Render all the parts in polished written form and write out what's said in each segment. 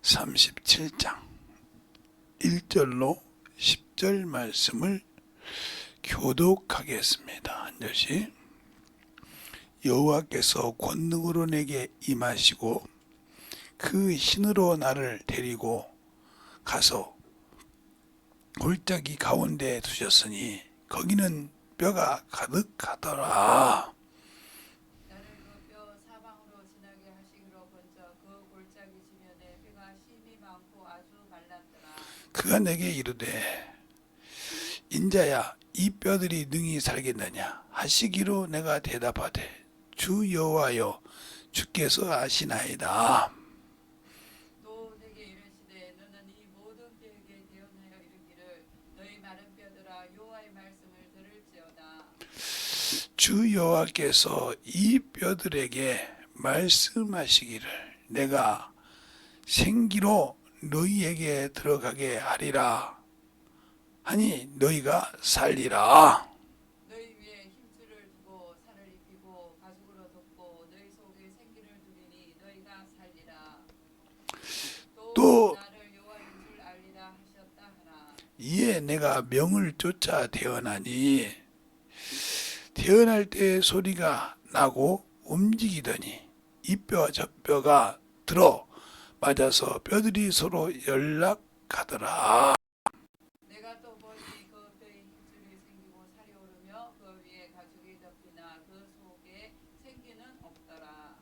37장 1절로 10절 말씀을 교독하겠습니다. 한 절씩. 여호와께서 권능으로 내게 임하시고 그 신으로 나를 데리고 가서 골짜기 가운데 두셨으니 거기는 뼈가 가득하더라. 나를 그 뼈 사방으로 지나게 하시기로 먼저 그 골짜기 지면에 뼈가 심이 많고 아주 말랐더라. 그가 내게 이르되 인자야 이 뼈들이 능히 살겠느냐 하시기로 내가 대답하되 주 여호와여 주께서 아시나이다. 또 내게 이르시되 너는 이 모든 뼈에게 대언하여 이르기를 너희 마른 뼈들아 여호와의 말씀을 들을지어다. 주 여호와께서 이 뼈들에게 말씀하시기를 내가 생기로 너희에게 들어가게 하리라 하니 너희가 살리라. 너희 위에 힘줄을 두고 살을 입히고 가죽으로 덮고 너희 속에 생기를 두리니 너희가 살리라. 또 나를 여호와인 줄 알리라 하셨다 하라. 이에 내가 명을 쫓아 태어나니 태어날 때 소리가 나고 움직이더니 이 뼈와 저 뼈가 들어 맞아서 뼈들이 서로 연락하더라. 내가 또 보니 그 뼈에 힘줄이 생기고 살이 오르며 그 위에 가죽이 덮이나 그 속에 생기는 없더라.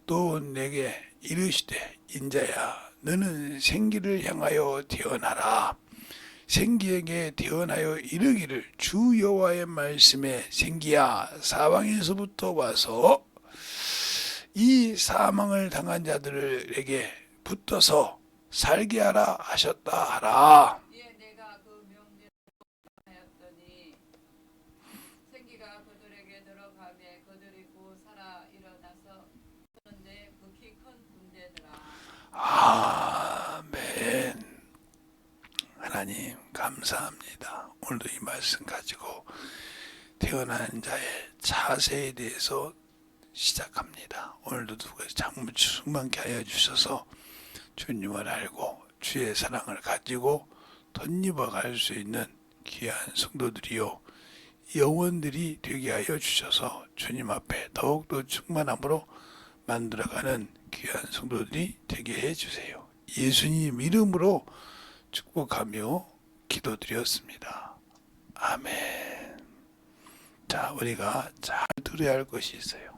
또 내게 이르시되 인자야 너는 생기를 향하여 태어나라. 생기에게 태어나여 이르기를 주 여호와의 말씀에 생기야 사방에서부터 와서 이 사망을 당한 자들에게 붙어서 살게 하라 하셨다 하라. 이에 내가 그 명제를 하였더니 생기가 그들에게 들어가매 그들이 곧 살아 일어나서 서는데 극히 큰 군대더라. 아멘. 하나님 감사합니다. 오늘도 이 말씀 가지고 태어난 자의 자세에 대해서 시작합니다. 오늘도 누가 장무 충만케 하여 주셔서 주님을 알고 주의 사랑을 가지고 덧입어 갈 수 있는 귀한 성도들이요 영혼들이 되게 하여 주셔서 주님 앞에 더욱더 충만함으로 만들어가는 귀한 성도들이 되게 해주세요. 예수님 이름으로 축복하며 기도드렸습니다. 아멘. 자, 우리가 잘 들어야 할 것이 있어요.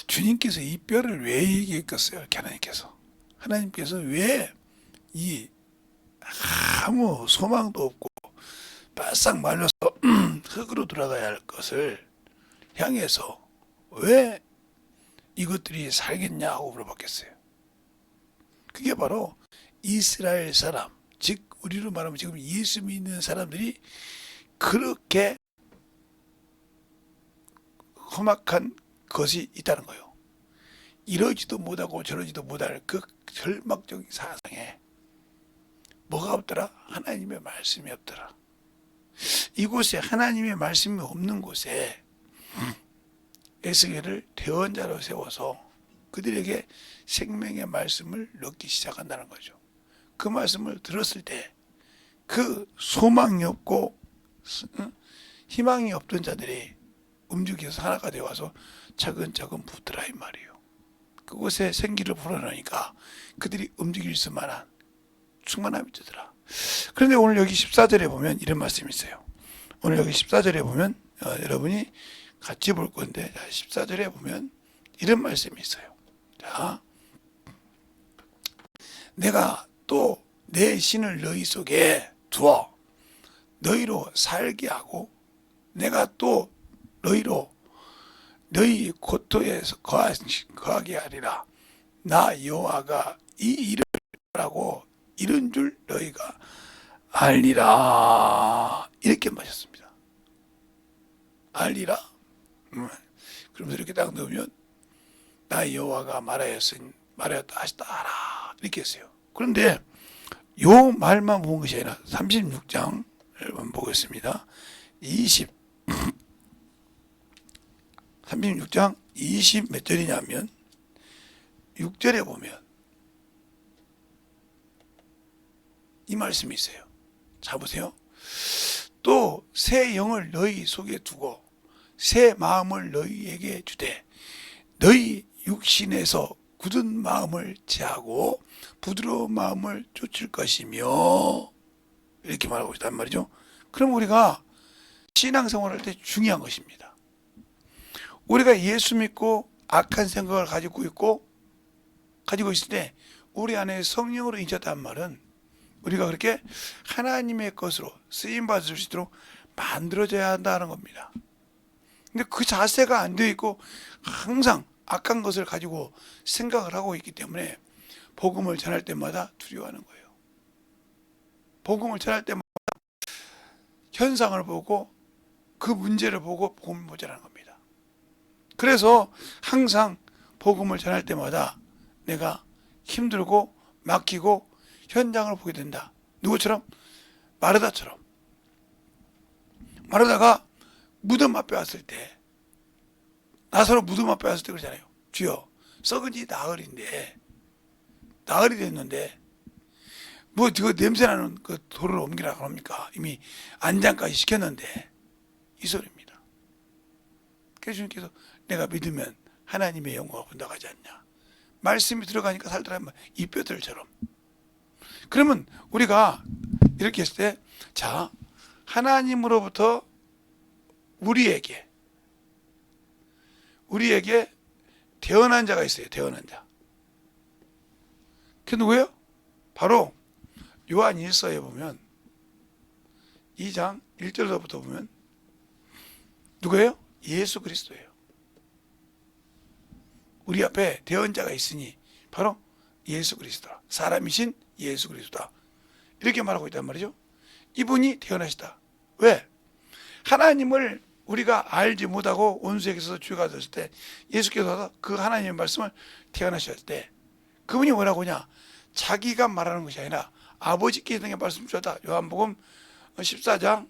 주님께서 이 뼈를 왜 얘기했겠어요? 하나님께서 왜 이 아무 소망도 없고 바싹 말려서 흙으로 돌아가야 할 것을 향해서 왜 이것들이 살겠냐고 물어봤겠어요. 그게 바로 이스라엘 사람, 즉 우리로 말하면 지금 예수 믿는 사람들이 그렇게 험악한 것이 있다는 거예요. 이러지도 못하고 저러지도 못할 그 절망적인 사상에 뭐가 없더라? 하나님의 말씀이 없더라. 이곳에 하나님의 말씀이 없는 곳에 에스겔을 대언자로 세워서 그들에게 생명의 말씀을 넣기 시작한다는 거죠. 그 말씀을 들었을 때 그 소망이 없고 희망이 없던 자들이 움직여서 하나가 되어와서 차근차근 붙더라 이 말이에요. 그곳에 생기를 불어넣으니까 그들이 움직일 수만한 충만함이 되더라. 그런데 오늘 여기 14절에 보면 이런 말씀이 있어요. 오늘 여기 14절에 보면 여러분이 같이 볼 건데 14절에 보면 이런 말씀이 있어요. 자, 내가 또 내 신을 너희 속에 두어 너희로 살게 하고 내가 또 너희로 너희 고토에서 거하게 하리라. 나 여호와가 이 일을 하라고 이런 줄 너희가 알리라. 이렇게 마셨습니다. 알리라. 그러면서 이렇게 딱 넣으면 나 여호와가 말하였다 하시다 하라 이렇게 했어요. 그런데 요 말만 본 것이 아니라 36장을 보겠습니다. 36장 20 몇 절이냐면 6절에 보면 이 말씀이 있어요. 자 보세요. 또 새 영을 너희 속에 두고 새 마음을 너희에게 주되 너희 육신에서 굳은 마음을 제하고 부드러운 마음을 쫓을 것이며 이렇게 말하고 있단 말이죠. 그럼 우리가 신앙생활할 때 중요한 것입니다. 우리가 예수 믿고 악한 생각을 가지고 있을 때 우리 안에 성령으로 인쳤단 말은 우리가 그렇게 하나님의 것으로 쓰임받을 수 있도록 만들어져야 한다는 겁니다. 근데 그 자세가 안 되어 있고 항상 악한 것을 가지고 생각을 하고 있기 때문에 복음을 전할 때마다 두려워하는 거예요. 복음을 전할 때마다 현상을 보고 그 문제를 보고 복음을 모자라는 겁니다. 그래서 항상 복음을 전할 때마다 내가 힘들고 막히고 현장을 보게 된다. 누구처럼? 마르다처럼. 마르다가 무덤 앞에 왔을 때, 나사로 무덤 앞에 왔을 때 그러잖아요. 주여, 썩은 지 나흘인데, 나흘이 됐는데, 뭐, 그 냄새나는 그 돌을 옮기라고 합니까? 이미 안장까지 시켰는데, 이 소리입니다. 그래서 주님께서 내가 믿으면 하나님의 영광을 본다고 하지 않냐. 말씀이 들어가니까 살더라면 이 뼈들처럼. 그러면 우리가 이렇게 했을 때, 자, 하나님으로부터 우리에게 태어난 자가 있어요. 태어난 자. 그게 누구예요? 바로 요한 1서에 보면 2장 1절부터 보면 누구예요? 예수 그리스도예요. 우리 앞에 태어난 자가 있으니 바로 예수 그리스도다. 사람이신 예수 그리스도다. 이렇게 말하고 있단 말이죠. 이분이 태어나시다. 왜? 하나님을 우리가 알지 못하고 원수에게서 죄가 됐을 때 예수께서 그 하나님의 말씀을 태어나셨을 때 그분이 뭐라고 하냐? 자기가 말하는 것이 아니라 아버지께 등의 말씀 주셨다. 요한복음 14장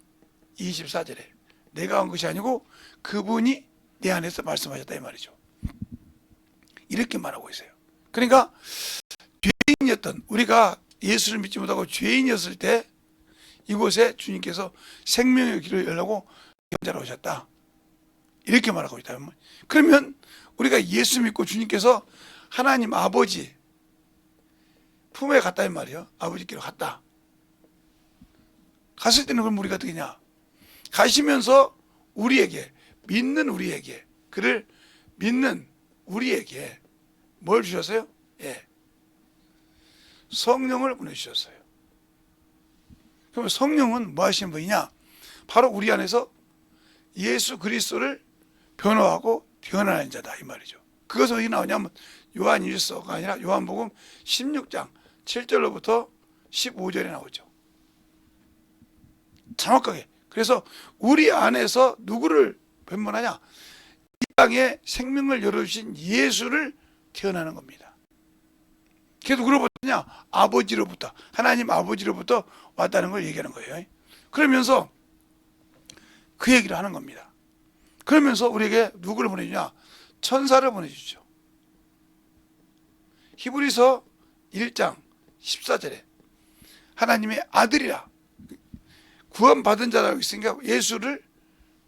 24절에 내가 한 것이 아니고 그분이 내 안에서 말씀하셨다 이 말이죠. 이렇게 말하고 있어요. 그러니까 죄인이었던 우리가 예수를 믿지 못하고 죄인이었을 때 이곳에 주님께서 생명의 길을 열려고 현자로 오셨다. 이렇게 말하고 있다. 그러면 우리가 예수 믿고 주님께서 하나님 아버지 품에 갔다 이 말이에요. 아버지께로 갔다. 갔을 때는 그럼 우리가 어떻게 하냐? 가시면서 우리에게 믿는 우리에게 그를 믿는 우리에게 뭘 주셨어요? 예. 성령을 보내주셨어요. 그럼 성령은 뭐 하시는 분이냐? 바로 우리 안에서 예수 그리스도를 변호하고 변화하는 자다 이 말이죠. 그것은 어디 나오냐면 요한 1서가 아니라 요한복음 16장 7절로부터 15절에 나오죠. 정확하게. 그래서 우리 안에서 누구를 변론하냐? 이 땅에 생명을 열어주신 예수를 태어나는 겁니다. 그게 누구로부터냐? 아버지로부터, 하나님 아버지로부터 왔다는 걸 얘기하는 거예요. 그러면서 그 얘기를 하는 겁니다. 그러면서 우리에게 누구를 보내주냐? 천사를 보내주죠. 히브리서 1장 14절에 하나님의 아들이라 구원받은 자라고 있으니까 예수를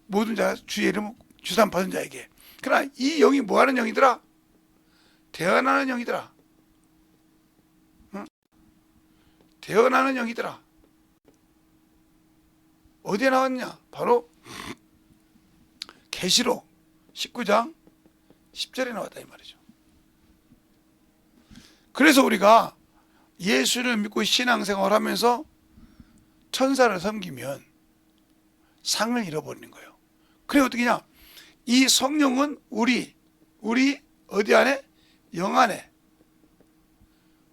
모든 자 주의 이름 주산 받은 자에게. 그러나 이 영이 뭐하는 영이더라? 태어나는 영이더라. 응? 태어나는 영이더라. 어디에 나왔냐? 바로 계시록 19장 10절에 나왔다 이 말이죠. 그래서 우리가 예수를 믿고 신앙생활을 하면서 천사를 섬기면 상을 잃어버리는 거예요. 그래 어떻게냐? 이 성령은 우리 어디 안에? 영 안에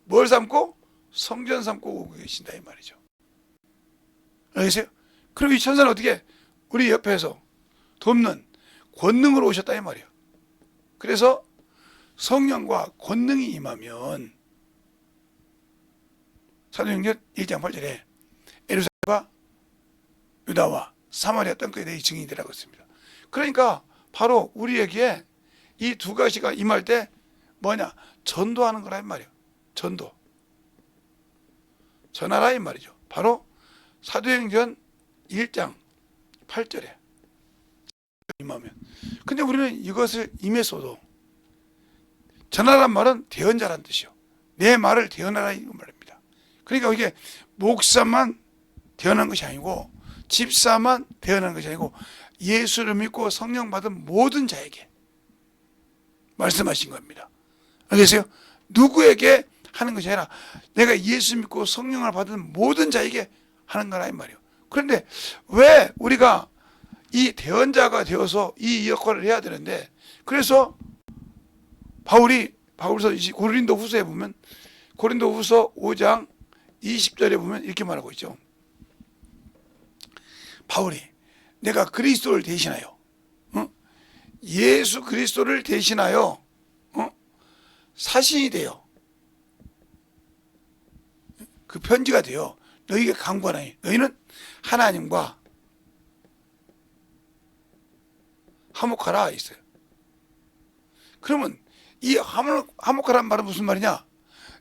뭘 삼고? 성전 삼고 오고 계신다 이 말이죠. 알겠어요? 그럼 이 천사는 어떻게? 우리 옆에서 돕는 권능으로 오셨다 이 말이에요. 그래서 성령과 권능이 임하면 사도행전 1장 8절에 예루살렘과 유다와 사마리아 땅끝에 내 증인이 되라고 했습니다. 그러니까 바로 우리에게 이 두 가지가 임할 때 뭐냐? 전도하는 거란 말이에요. 전도. 전하라 이 말이죠. 바로 사도행전 1장 8절에 임하면. 근데 우리는 이것을 임했어도 전하란 말은 대언자란 뜻이요. 내 말을 대언하라 이 말입니다. 그러니까 이게 목사만 대언한 것이 아니고 집사만 대언한 것이 아니고 예수를 믿고 성령 받은 모든 자에게 말씀하신 겁니다. 알겠어요? 누구에게 하는 것이 아니라 내가 예수 믿고 성령을 받은 모든 자에게 하는 거라 이 말이에요. 그런데 왜 우리가 이 대언자가 되어서 이 역할을 해야 되는데, 그래서 바울서 고린도 후서에 보면, 고린도 후서 5장 20절에 보면 이렇게 말하고 있죠. 바울이 내가 그리스도를 대신하여 예수 그리스도를 대신하여 사신이 되어 그 편지가 되어 너희에게 간구하나니 너희는 하나님과 화목하라 있어요. 그러면 이 화목하라는 말은 무슨 말이냐?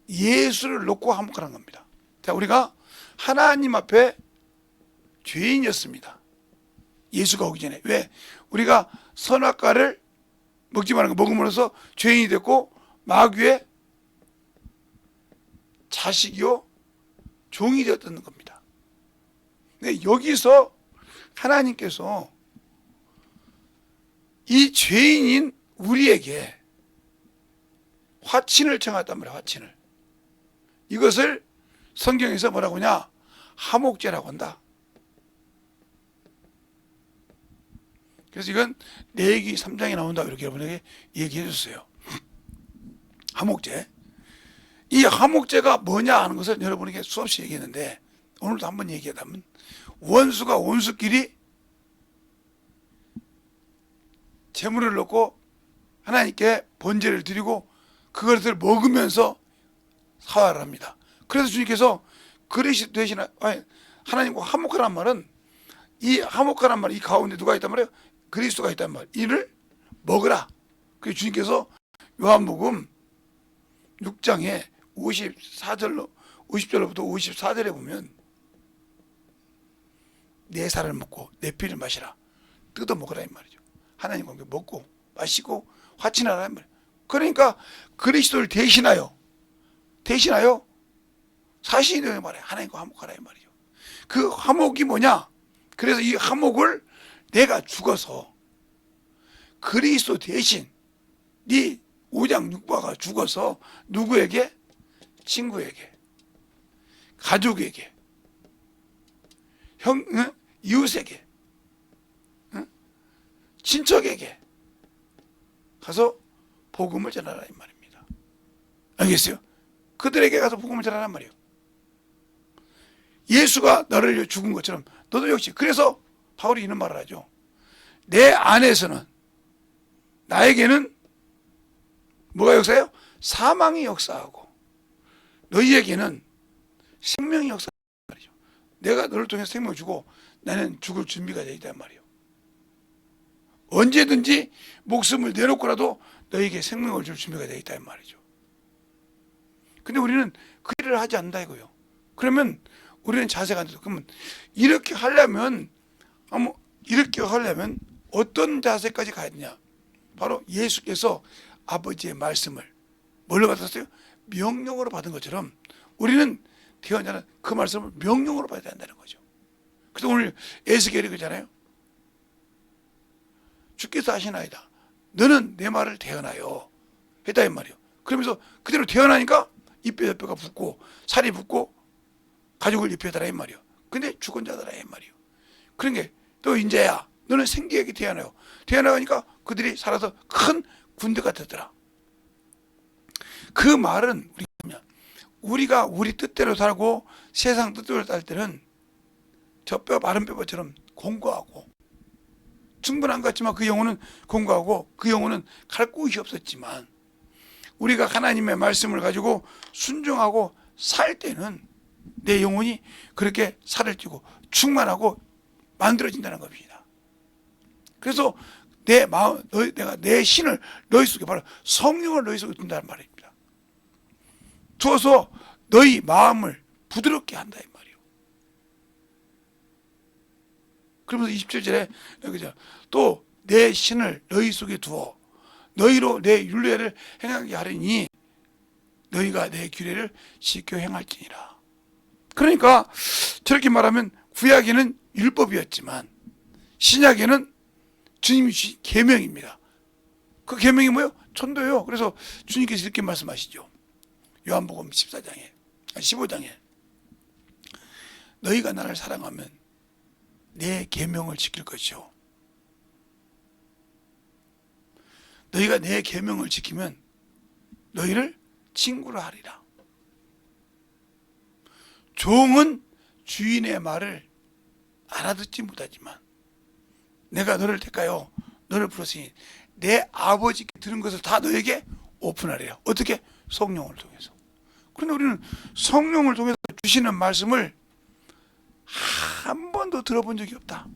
예수를 놓고 화목하라는 겁니다. 자, 우리가 하나님 앞에 죄인이었습니다. 예수가 오기 전에. 왜? 우리가 선악과를 먹지 말는 거 먹음으로써 죄인이 됐고 마귀의 자식이요 종이 되었다는 겁니다. 근데 여기서 하나님께서 이 죄인인 우리에게 화친을 청했단 말이에요. 화친을. 이것을 성경에서 뭐라고 하냐? 화목제라고 한다. 그래서 이건 레위기 3장에 나온다 이렇게 여러분에게 얘기해 줬어요. 화목제. 이 화목제가 뭐냐 하는 것을 여러분에게 수없이 얘기했는데 오늘도 한번 얘기하자면 원수가 원수끼리 제물을 놓고 하나님께 번제를 드리고 그것을 먹으면서 사활을 합니다. 그래서 주님께서 그리스도 대신 하나님과 화목하란 말은 이 화목하란 말, 이 가운데 누가 있단 말이에요? 그리스도가 있단 말. 이를 먹으라. 그래서 주님께서 요한복음 6장에 50절로부터 54절에 보면 내 살을 먹고 내 피를 마시라. 뜯어 먹으라 이 말이죠. 하나님과 함께 먹고 마시고 화친하라 이 말이에요. 그러니까 그리스도를 대신하여 사신이 되는 말이에요. 하나님과 화목하라 이 말이죠. 그 화목이 뭐냐? 그래서 이 화목을 내가 죽어서 그리스도 대신 네 오장육부가 죽어서 누구에게? 친구에게, 가족에게, 이웃에게, 친척에게 가서 복음을 전하라 이 말입니다. 알겠어요? 그들에게 가서 복음을 전하란 말이에요. 예수가 너를 위해 죽은 것처럼 너도 역시. 그래서 바울이 이런 말을 하죠. 내 안에서는 나에게는 뭐가 역사해요? 사망이 역사하고 너희에게는 생명이 역사하는 말이죠. 내가 너를 통해서 생명을 주고 나는 죽을 준비가 되어 있단 말이에요. 언제든지 목숨을 내놓고라도 너희에게 생명을 줄 준비가 되어 있단 말이죠. 근데 우리는 그 일을 하지 않는다 이거예요. 그러면 우리는 자세가 안 돼서, 그러면 이렇게 하려면 어떤 자세까지 가야 되냐? 바로 예수께서 아버지의 말씀을 뭘로 받았어요? 명령으로 받은 것처럼 우리는 대언자는 그 말씀을 명령으로 받아야 한다는 거죠. 그래서 오늘 에스겔이 그러잖아요. 주께서 하시나이다. 너는 내 말을 대언하여 했다 이 말이에요. 그러면서 그대로 대언하니까 이뼈 뼈가 붙고 살이 붙고 가죽을 입혀달라 이 말이에요. 근데 죽은 자들아 이 말이에요. 그러니까 또 인자야 너는 생기에게 태어나요. 태어나니까 그들이 살아서 큰 군대가 되더라. 그 말은 우리가 우리 뜻대로 살고 세상 뜻대로 살 때는 저 뼈 마른 뼈처럼 공고하고 충분한 것 같지만 그 영혼은 공고하고 그 영혼은 갈 곳이 없었지만 우리가 하나님의 말씀을 가지고 순종하고 살 때는 내 영혼이 그렇게 살을 찌고 충만하고 만들어진다는 겁니다. 그래서 내 마음, 내가 내 신을 너희 속에, 바로 성령을 너희 속에 둔다는 말입니다. 두어서 너희 마음을 부드럽게 한다 이 말이에요. 그러면서 27절에 여기죠. 또 내 신을 너희 속에 두어 너희로 내 율례를 행하게 하리니 너희가 내 규례를 지켜 행할지니라. 그러니까 저렇게 말하면 구약에는 율법이었지만 신약에는 주님이 주신 계명입니다. 그 계명이 뭐예요? 전도예요. 그래서 주님께서 이렇게 말씀하시죠. 요한복음 15장에 너희가 나를 사랑하면 내 계명을 지킬 것이요. 너희가 내 계명을 지키면 너희를 친구로 하리라. 종은 주인의 말을 알아듣지 못하지만 내가 너를 택하여 너를 불렀으니 내 아버지께 들은 것을 다 너에게 오픈하리라. 어떻게? 성령을 통해서. 그런데 우리는 성령을 통해서 주시는 말씀을 한 번도 들어본 적이 없다.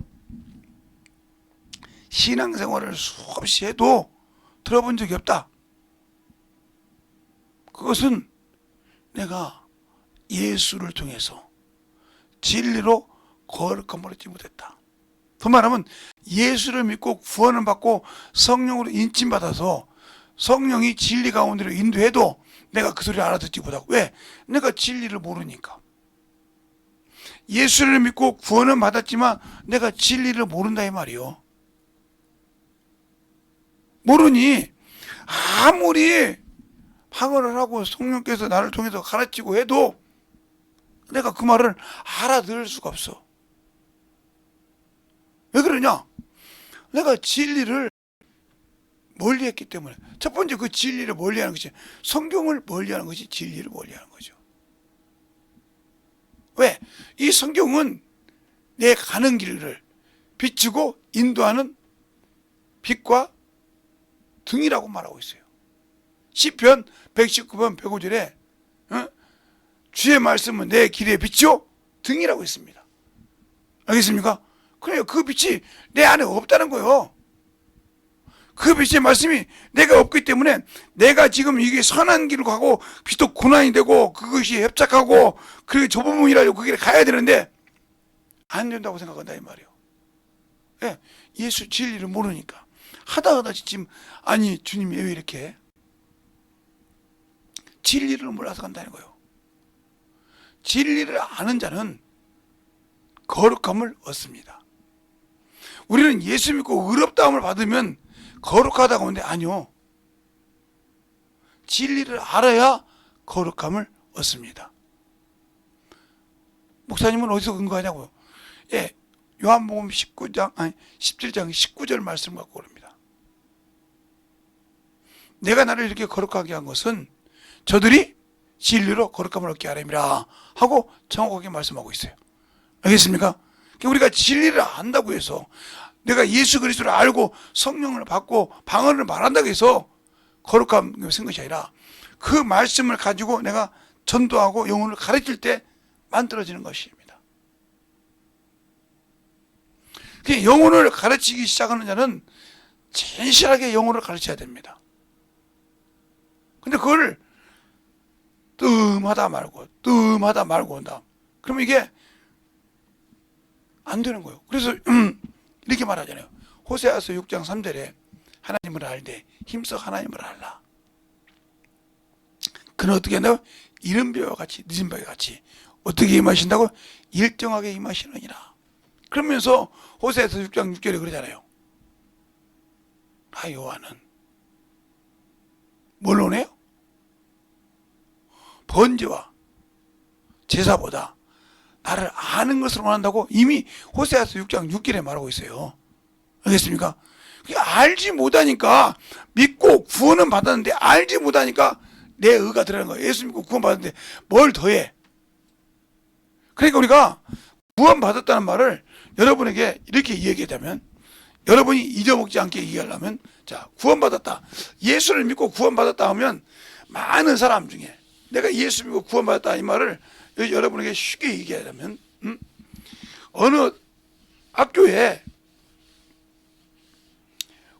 신앙생활을 수없이 해도 들어본 적이 없다. 그것은 내가 예수를 통해서 진리로 거룩함을 얻지 못했다. 더 말하면 예수를 믿고 구원을 받고 성령으로 인침받아서 성령이 진리 가운데로 인도해도 내가 그 소리를 알아듣지 못하고. 왜? 내가 진리를 모르니까. 예수를 믿고 구원은 받았지만 내가 진리를 모른다 이 말이요. 모르니 아무리 방언을 하고 성령께서 나를 통해서 가르치고 해도 내가 그 말을 알아들을 수가 없어. 왜 그러냐? 내가 진리를 멀리했기 때문에. 첫 번째 그 진리를 멀리하는 것이 성경을 멀리하는 것이 진리를 멀리하는 거죠. 왜? 이 성경은 내 가는 길을 비추고 인도하는 빛과 등이라고 말하고 있어요. 시편 119편 105절에 주의 말씀은 내 길의 빛이요 등이라고 했습니다. 알겠습니까? 그래요. 그 빛이 내 안에 없다는 거예요. 그 빛의 말씀이 내가 없기 때문에 내가 지금 이게 선한 길을 가고 빛도 고난이 되고 그것이 협착하고 그게 좁은 문이라고 그 길에 가야 되는데 안 된다고 생각한다 이 말이에요. 예, 예수 진리를 모르니까 하다 지금 아니 주님이 왜 이렇게 진리를 몰라서 간다는 거예요. 진리를 아는 자는 거룩함을 얻습니다. 우리는 예수 믿고 의롭다함을 받으면 거룩하다고 하는데 아니요. 진리를 알아야 거룩함을 얻습니다. 목사님은 어디서 근거하냐고요? 예, 요한복음 17장 19절 말씀 갖고 그럽니다. 내가 나를 이렇게 거룩하게 한 것은 저들이 진리로 거룩함을 얻게 하려니라 하고 정확하게 말씀하고 있어요. 알겠습니까? 우리가 진리를 안다고 해서 내가 예수 그리스도를 알고 성령을 받고 방언을 말한다고 해서 거룩함을 쓴 것이 아니라 그 말씀을 가지고 내가 전도하고 영혼을 가르칠 때 만들어지는 것입니다. 영혼을 가르치기 시작하는 자는 진실하게 영혼을 가르쳐야 됩니다. 근데 그걸 뜸하다 말고 온다. 그러면 이게 안 되는 거예요. 그래서 이렇게 말하잖아요. 호세아서 6장 3절에 하나님을 알되 힘써 하나님을 알라. 그는 어떻게 한다고? 이른 벼와 같이 늦은 벼와 같이 어떻게 임하신다고? 일정하게 임하시느니라. 그러면서 호세아서 6장 6절에 그러잖아요. 여호와는 뭘 원해요? 번제와 제사보다 나를 아는 것을 원한다고 이미 호세아서 6장 6절에 말하고 있어요. 알겠습니까? 알지 못하니까 믿고 구원은 받았는데 알지 못하니까 내 의가 들어가는 거예요. 예수 믿고 구원 받았는데 뭘 더해? 그러니까 우리가 구원 받았다는 말을 여러분에게 이렇게 얘기하자면 여러분이 잊어먹지 않게 얘기하려면 자, 구원 받았다. 예수를 믿고 구원 받았다 하면 많은 사람 중에 내가 예수 믿고 구원 받았다 이 말을 여러분에게 쉽게 얘기하자면 어느 학교에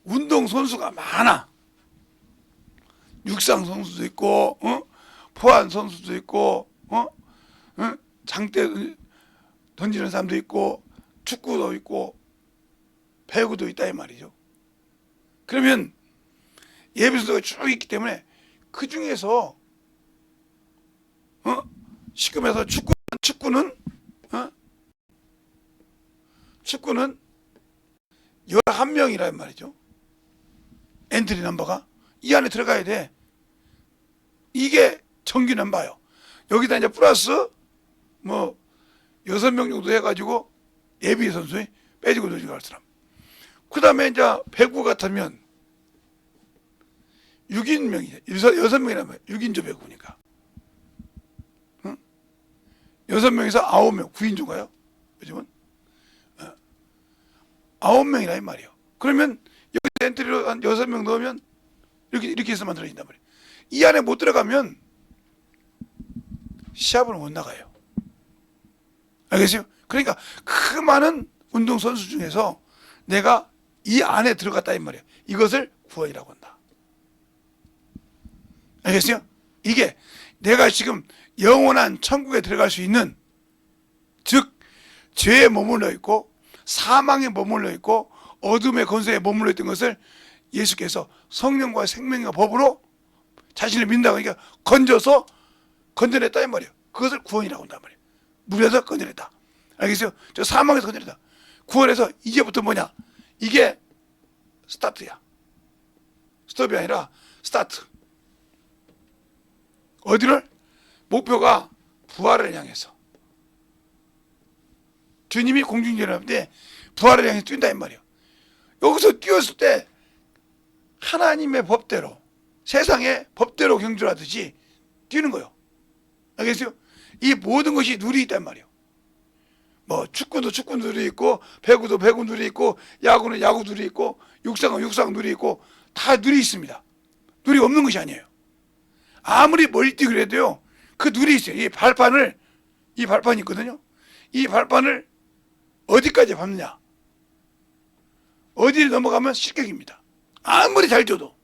운동 선수가 많아. 육상 선수도 있고, 포환 선수도 있고, 장대 던지는 사람도 있고, 축구도 있고, 배구도 있다 이 말이죠. 그러면 예비 선수가 쭉 있기 때문에 그 중에서 시급해서 축구는 11명이란 말이죠. 엔트리 넘버가 이 안에 들어가야 돼. 이게 정규 넘버요. 여기다 이제 플러스 뭐 6명 정도 해가지고 예비 선수에 빼지고 들어갈 사람. 그 다음에 이제 배구 같으면 6인명이죠. 6명이란 말이에요. 6인조 배구니까. 6명에서 9명, 9인조가요? 요즘은? 9명이라 이 말이에요. 그러면 여기 엔트리로 한 6명 넣으면 이렇게 해서 만들어진단 말이에요. 이 안에 못 들어가면 시합을 못 나가요. 알겠어요? 그러니까 그 많은 운동선수 중에서 내가 이 안에 들어갔다 이 말이에요. 이것을 구원이라고 한다. 알겠어요? 이게 내가 지금 영원한 천국에 들어갈 수 있는, 즉 죄에 머물러 있고 사망에 머물러 있고 어둠의 권세에 머물러 있던 것을 예수께서 성령과 생명과 법으로 자신을 믿는다고 하니까 건져서 건져냈다 이 말이에요. 그것을 구원이라고 한단 말이에요. 물에서 건져냈다. 알겠어요? 저 사망에서 건져냈다. 구원에서 이제부터 뭐냐? 이게 스타트야. 스톱이 아니라 스타트. 어디를? 목표가 부활을 향해서. 주님이 공중전화인데 부활을 향해서 뛴다 이 말이에요. 여기서 뛰었을 때 하나님의 법대로, 세상의 법대로 경주하듯이 뛰는 거예요. 알겠어요? 이 모든 것이 누리 있단 말이에요. 뭐 축구도 축구 누리 있고, 배구도 배구 누리 있고, 야구는 야구 누리 있고, 육상은 육상 누리 있고, 다 누리 있습니다. 누리 없는 것이 아니에요. 아무리 멀리 뛰고 그래도요, 그 누리 있어요. 이 발판이 있거든요. 이 발판을 어디까지 밟느냐? 어디를 넘어가면 실격입니다. 아무리 잘 줘도.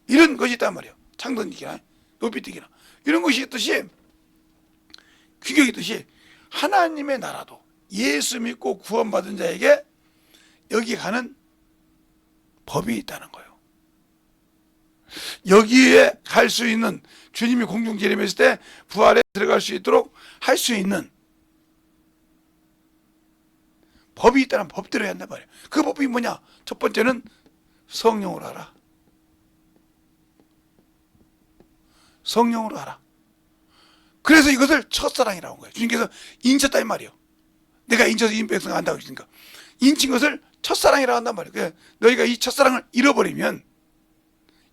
이런 것이 있단 말이에요. 창던지기나 높이뛰기나 이런 것이 있듯이, 규격이 있듯이 하나님의 나라도 예수 믿고 구원받은 자에게 여기 가는 법이 있다는 거예요. 여기에 갈 수 있는, 주님이 공중 재림했을 때 부활에 들어갈 수 있도록 할 수 있는 법이 있다는 법대로 해야 한단 말이에요. 그 법이 뭐냐? 첫 번째는 성령으로 하라. 성령으로 하라. 그래서 이것을 첫사랑이라고 한 거예요. 주님께서 인쳤다 이 말이에요. 내가 인쳐서 인백성 안다고 했으니까 인친 것을 첫사랑이라고 한단 말이에요. 너희가 이 첫사랑을 잃어버리면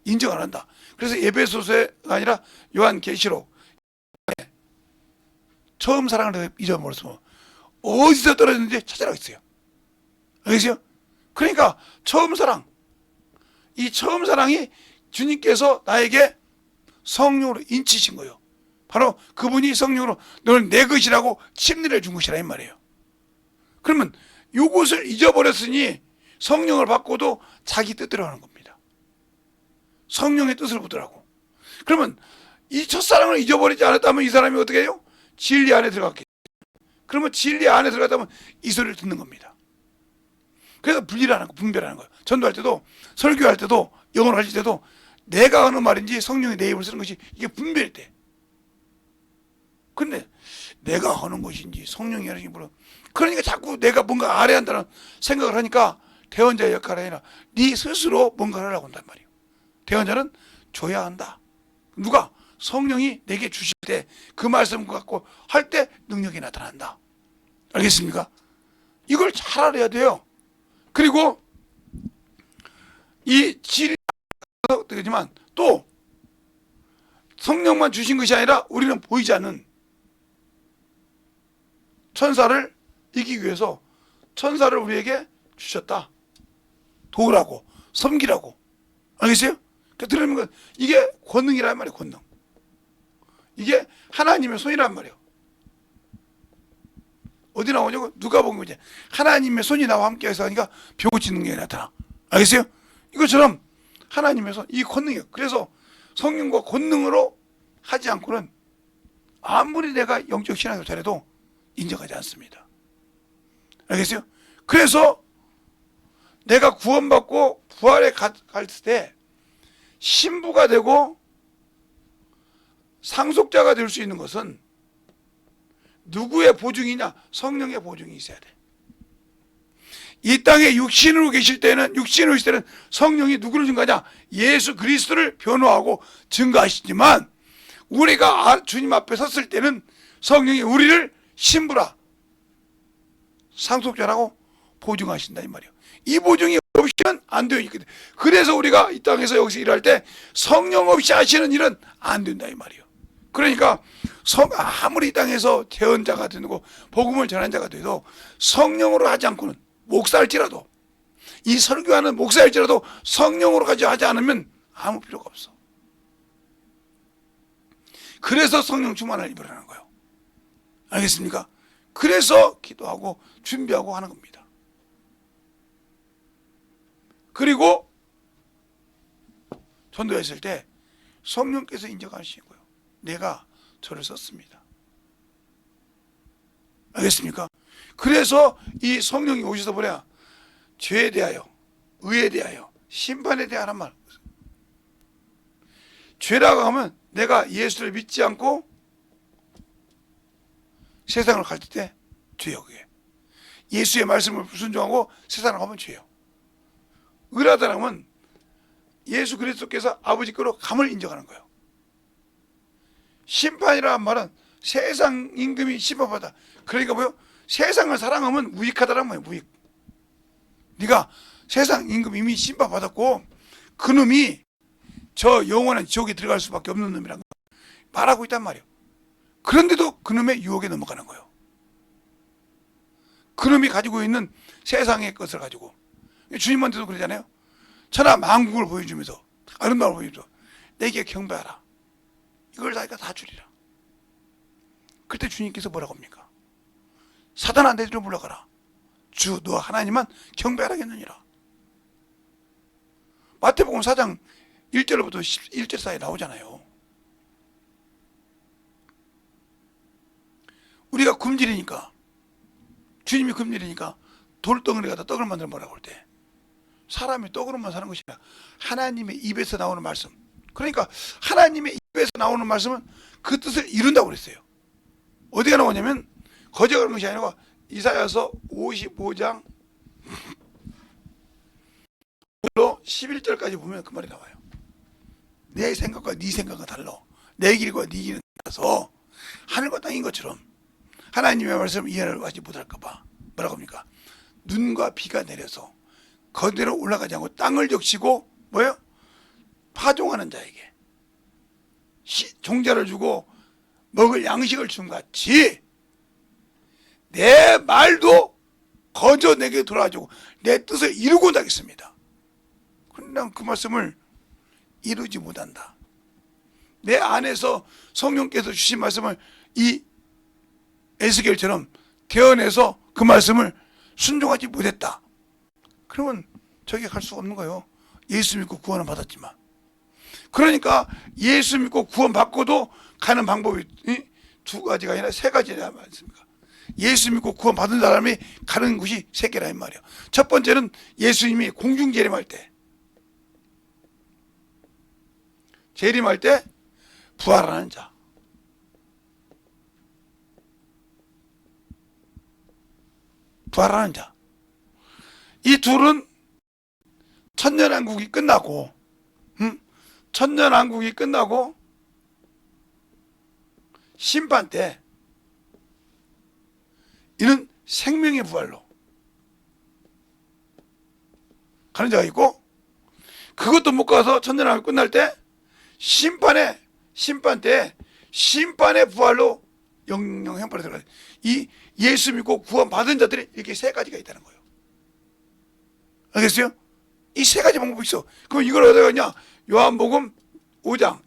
인정 안 한다. 그래서 에베소서가 아니라 요한계시록, 처음 사랑을 잊어버렸으면 어디서 떨어졌는지 찾아라 했어요. 알겠어요? 그러니까 처음 사랑, 이 처음 사랑이 주님께서 나에게 성령으로 인치신 거예요. 바로 그분이 성령으로 너는 내 것이라고 침례를 준 것이라 이 말이에요. 그러면 이것을 잊어버렸으니 성령을 받고도 자기 뜻대로 하는 겁니다. 성령의 뜻을 보더라고. 그러면 이 첫사랑을 잊어버리지 않았다면 이 사람이 어떻게 해요? 진리 안에 들어갔겠죠. 그러면 진리 안에 들어갔다면 이 소리를 듣는 겁니다. 그래서 분리하는 거, 분별하는 거예요. 전도할 때도, 설교할 때도, 영어를 할 때도 내가 하는 말인지 성령이 내 입을 쓰는 것이 이게 분별이 돼. 근데 내가 하는 것인지 성령이 하는 것인지 몰라. 그러니까 자꾸 내가 뭔가 알아야 한다는 생각을 하니까 대언자의 역할이 아니라 네 스스로 뭔가를 하라고 한단 말이에요. 대언자는 줘야 한다. 누가? 성령이 내게 주실 때 그 말씀 갖고 할 때 능력이 나타난다. 알겠습니까? 이걸 잘 알아야 돼요. 그리고 이 진리가 되지만 또 성령만 주신 것이 아니라 우리는 보이지 않는 천사를 이기기 위해서 천사를 우리에게 주셨다. 도우라고, 섬기라고. 알겠어요? 그러니까 들으면 이게 권능이란 말이에요. 권능. 이게 하나님의 손이란 말이에요. 어디 나오냐고? 누가 보면 이제 하나님의 손이 나와 함께해서 하니까 병 고치는 능력이 나타나. 알겠어요? 이것처럼 하나님에서 이 권능이에요. 그래서 성령과 권능으로 하지 않고는 아무리 내가 영적 신앙을 잘해도 인정하지 않습니다. 알겠어요? 그래서 내가 구원받고 부활에 갈 때 신부가 되고 상속자가 될 수 있는 것은 누구의 보증이냐? 성령의 보증이 있어야 돼. 이 땅에 육신으로 계실 때는 성령이 누구를 증거하냐? 예수 그리스도를 변호하고 증거하시지만 우리가 주님 앞에 섰을 때는 성령이 우리를 신부라, 상속자라고 보증하신다 이 말이에요. 이 보증이 없이는 안 되어 있거든. 그래서 우리가 이 땅에서 여기서 일할 때 성령 없이 하시는 일은 안 된다 이 말이에요. 그러니까 아무리 이 땅에서 대언자가 되고 복음을 전한 자가 돼도 성령으로 하지 않고는, 목사일지라도, 이 설교하는 목사일지라도 성령으로 하지 않으면 아무 필요가 없어. 그래서 성령 충만을 입으라는 거예요. 알겠습니까? 그래서 기도하고 준비하고 하는 겁니다. 그리고 전도했을 때 성령께서 인정하시는 거예요. 내가 저를 썼습니다. 알겠습니까? 그래서 이 성령이 오셔서 뭐냐? 죄에 대하여, 의에 대하여, 심판에 대한 말. 죄라고 하면 내가 예수를 믿지 않고 세상을 갈 때 죄요. 그게 예수의 말씀을 불순종하고 세상을 가면 죄요. 의라다는 건 예수 그리스도께서 아버지께로 감을 인정하는 거예요. 심판이라는 말은 세상 임금이 심판받아. 그러니까 뭐요? 세상을 사랑하면 무익하다는 거예요. 무익. 네가 세상 임금 이미 심판받았고 그놈이 저 영원한 지옥에 들어갈 수밖에 없는 놈이란 거 말하고 있단 말이에요. 그런데도 그놈의 유혹에 넘어가는 거예요. 그놈이 가지고 있는 세상의 것을 가지고. 주님한테도 그러잖아요. 천하 만국을 보여주면서, 아름다움을 보여주면서 내게 경배하라. 이걸 다 주리라. 그때 주님께서 뭐라고 합니까? 사단아 내 뒤로 물러가라. 주 너 하나님만 경배하라겠느니라. 마태복음 4장 1절부터 11절 사이에 나오잖아요. 우리가 굶주리니까, 주님이 굶주리니까 돌덩어리 갖다 떡을 만들어 먹으라고 할 때 사람이 떡으로만 사는 것이 아니라 하나님의 입에서 나오는 말씀, 그러니까 하나님의 입에서 나오는 말씀은 그 뜻을 이룬다고 그랬어요. 어디가 나오냐면 거저가는 것이 아니고 이사야서 55장 11절까지 보면 그 말이 나와요. 내 생각과 네 생각은 달라. 내 길과 네 길은 달라서 하늘과 땅인 것처럼 하나님의 말씀을 이해를 하지 못할까 봐 뭐라고 합니까? 눈과 비가 내려서 거대로 올라가지 않고 땅을 적시고 뭐예요? 파종하는 자에게 종자를 주고 먹을 양식을 준 같이 내 말도 거저 내게 돌아와주고 내 뜻을 이루고자 하겠습니다. 그런데 난 그 말씀을 이루지 못한다. 내 안에서 성령께서 주신 말씀을 이 에스겔처럼 대언해서 그 말씀을 순종하지 못했다. 그러면 저기 갈 수가 없는 거예요. 예수 믿고 구원을 받았지만. 그러니까 예수 믿고 구원 받고도 가는 방법이 두 가지가 아니라 세 가지라 말씀입니까? 예수 믿고 구원 받은 사람이 가는 곳이 세 개라 이 말이에요. 첫 번째는 예수님이 공중 재림할 때, 재림할 때 부활하는 자, 부활하는 자. 이 둘은 천년왕국이 끝나고, 천년왕국이 끝나고 심판 때 이는 생명의 부활로 가는 자가 있고, 그것도 못 가서 천년왕국이 끝날 때 심판 때 심판의 부활로 영영 형벌에 들어가요. 이 예수 믿고 구원 받은 자들이 이렇게 세 가지가 있다는 거예요. 알겠어요? 이 세 가지 방법이 있어. 그럼 이걸 어디가 있냐? 요한복음 5장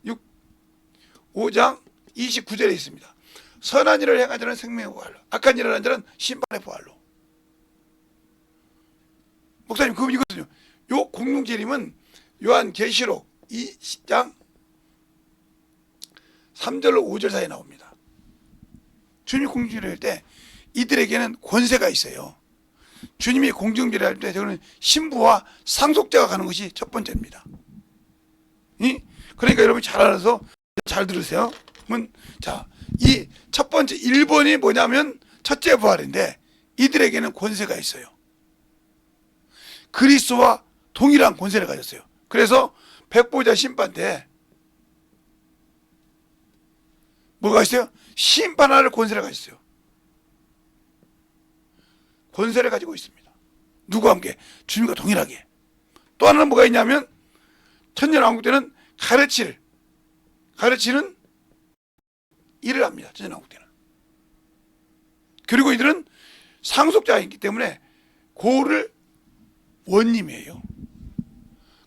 29절에 있습니다. 선한 일을 행한 자는 생명의 부활로, 악한 일을 한 자는 심판의 부활로. 목사님, 그럼 이거는요? 요 공중재림은 요한계시록 2장 3절로 5절 사이에 나옵니다. 주님이 공중재림할 때 이들에게는 권세가 있어요. 주님이 공중재림할 때 저는 신부와 상속자가 가는 것이 첫 번째입니다. 그러니까 여러분 잘 알아서 잘 들으세요. 자, 이 첫 번째 1번이 뭐냐면 첫째 부활인데 이들에게는 권세가 있어요. 그리스도와 동일한 권세를 가졌어요. 그래서 백보자 심판 때 뭐가 있어요? 심판할 권세를 가졌어요. 권세를 가지고 있습니다. 누구와 함께? 주님과 동일하게. 또 하나는 뭐가 있냐면 천년왕국 때는 가르치는 일을 합니다. 천년왕국 때는. 그리고 이들은 상속자이기 때문에 고을을 원님이에요.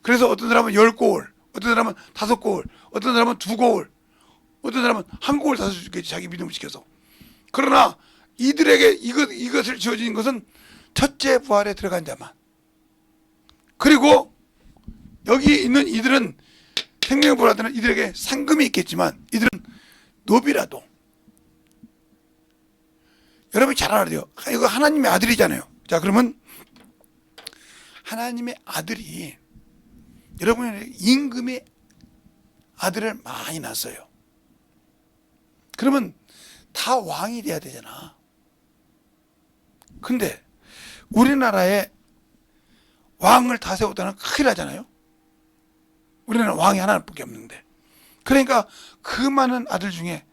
그래서 어떤 사람은 10고을, 어떤 사람은 5고을, 어떤 사람은 2고을, 어떤 사람은 1고을 다섯 주겠지, 자기 믿음을 지켜서. 그러나 이들에게 이것을 지어진 것은 첫째 부활에 들어간 자만. 그리고 여기 있는 이들은 생명의 부활자는 이들에게 상금이 있겠지만 이들은 노비라도, 여러분이 잘 알아야 돼요. 이거 하나님의 아들이잖아요. 자, 그러면 하나님의 아들이 여러분의 임금의 아들을 많이 낳았어요. 그러면 다 왕이 돼야 되잖아. 근데 우리나라에 왕을 다 세웠다는 큰일 나잖아요. 우리나라는 왕이 하나밖에 없는데. 그러니까 그 많은 아들 중에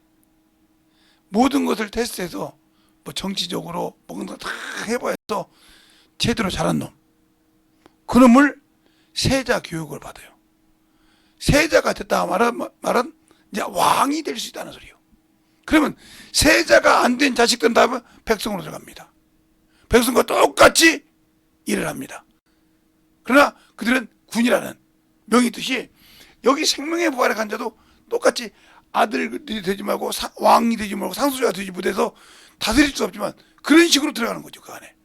모든 것을 테스트해서 뭐 정치적으로 뭔가 다 해봐서 제대로 자란 놈, 그 놈을 세자 교육을 받아요. 세자가 됐다 말은 이제 왕이 될 수 있다는 소리예요. 그러면 세자가 안 된 자식들은 다 백성으로 들어갑니다. 백성과 똑같이 일을 합니다. 그러나 그들은 군이라는 명이 있듯이 여기 생명의 부활에 간 자도 똑같이 아들이 되지 말고 왕이 되지 말고 상속자가 되지 못해서 다스릴 수 없지만 그런 식으로 들어가는 거죠. 그 안에.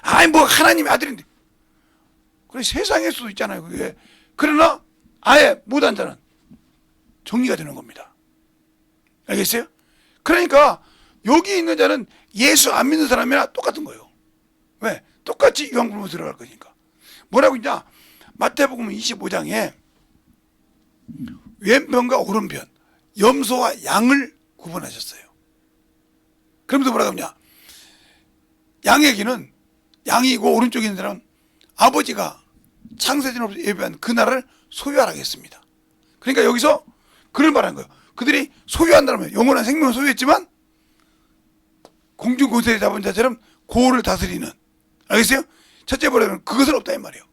아니 뭐 하나님의 아들인데. 그래 세상일 수도 있잖아요. 그게. 그러나 아예 못한 자는 정리가 되는 겁니다. 알겠어요? 그러니까 여기 있는 자는 예수 안 믿는 사람이나 똑같은 거예요. 왜? 똑같이 유황불로 들어갈 거니까. 뭐라고 있냐? 마태복음 25장에 왼편과 오른편, 염소와 양을 구분하셨어요. 그러면서 뭐라고 하냐? 양에게는 양이고 오른쪽에 있는 사람은 아버지가 창세전으로 예비한 그 나라를 소유하라겠습니다. 그러니까 여기서 그걸 말하는 거예요. 그들이 소유한다면 영원한 생명을 소유했지만 공중 권세를 잡은 자처럼 고을을 다스리는, 알겠어요? 첫째 부활은 그것은 없다 이 말이에요.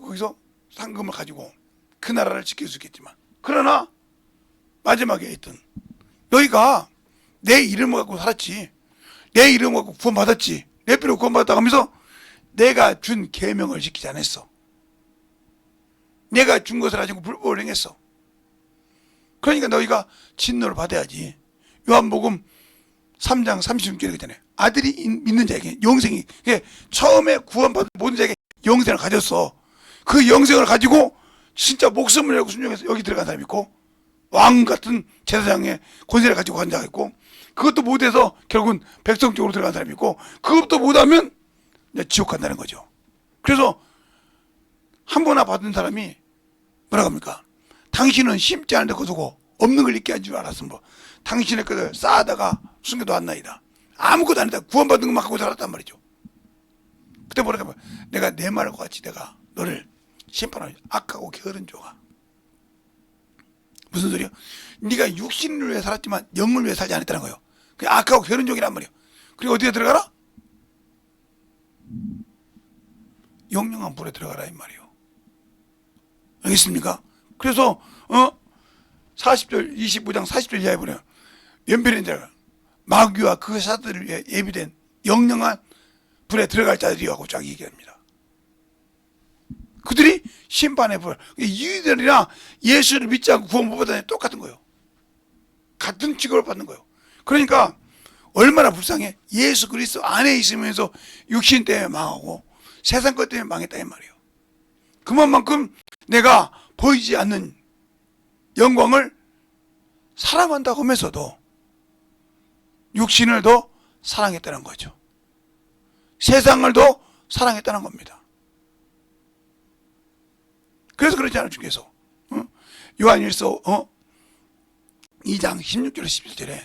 거기서 상금을 가지고 그 나라를 지킬 수 있겠지만, 그러나 마지막에 있던 너희가 내 이름을 갖고 살았지, 내 이름을 갖고 구원받았지, 내 피로 구원받았다 하면서 내가 준 계명을 지키지 않았어. 내가 준 것을 가지고 불법을 행했어. 그러니까 너희가 진노를 받아야지. 요한복음 3장 36절에 있잖아요. 아들이 믿는 자에게 영생이, 처음에 구원받은 모든 자에게 영생을 가졌어. 그 영생을 가지고 진짜 목숨을 내고 순종해서 여기 들어간 사람이 있고, 왕 같은 제사장의 권세를 가지고 간 자가 있고, 그것도 못해서 결국은 백성 쪽으로 들어간 사람이 있고, 그것도 못하면 이제 지옥 간다는 거죠. 그래서 한 번나 받은 사람이 뭐라고 합니까? 당신은 심지 않은 데 거두고 없는 걸 있게 한 줄 알았으면 뭐 당신의 것을 쌓아다가 숨겨도안나이다. 아무것도 아니다. 구원받은 것만 갖고 살았단 말이죠. 그때 뭐라고 하면 내가 내 말과 같이 내가 너를 심판하는 악하고 게으른 종아. 무슨 소리야? 네가 육신을 위해 살았지만 영을 위해 살지 않았다는 거예요. 그게 악하고 게으른 종이란 말이에요. 그리고 어디에 들어가라? 영영한 불에 들어가라 이 말이에요. 알겠습니까? 그래서 40절 25장 40절 이하에 보면 연변인 자가 마귀와 그 사들을 위해 예비된 영영한 불에 들어갈 자들이라고 쫙 얘기합니다. 그들이 심판의 불, 이들이나 예수를 믿지 않고 구원 못 받는 똑같은 거예요. 같은 취급을 받는 거예요. 그러니까 얼마나 불쌍해. 예수 그리스도 안에 있으면서 육신 때문에 망하고 세상 것 때문에 망했다 이 말이에요. 그만큼 내가 보이지 않는 영광을 사랑한다고 하면서도 육신을 더 사랑했다는 거죠. 세상을 더 사랑했다는 겁니다. 그래서 그렇잖아요. 주께서 요한일서 2장 16절 17절에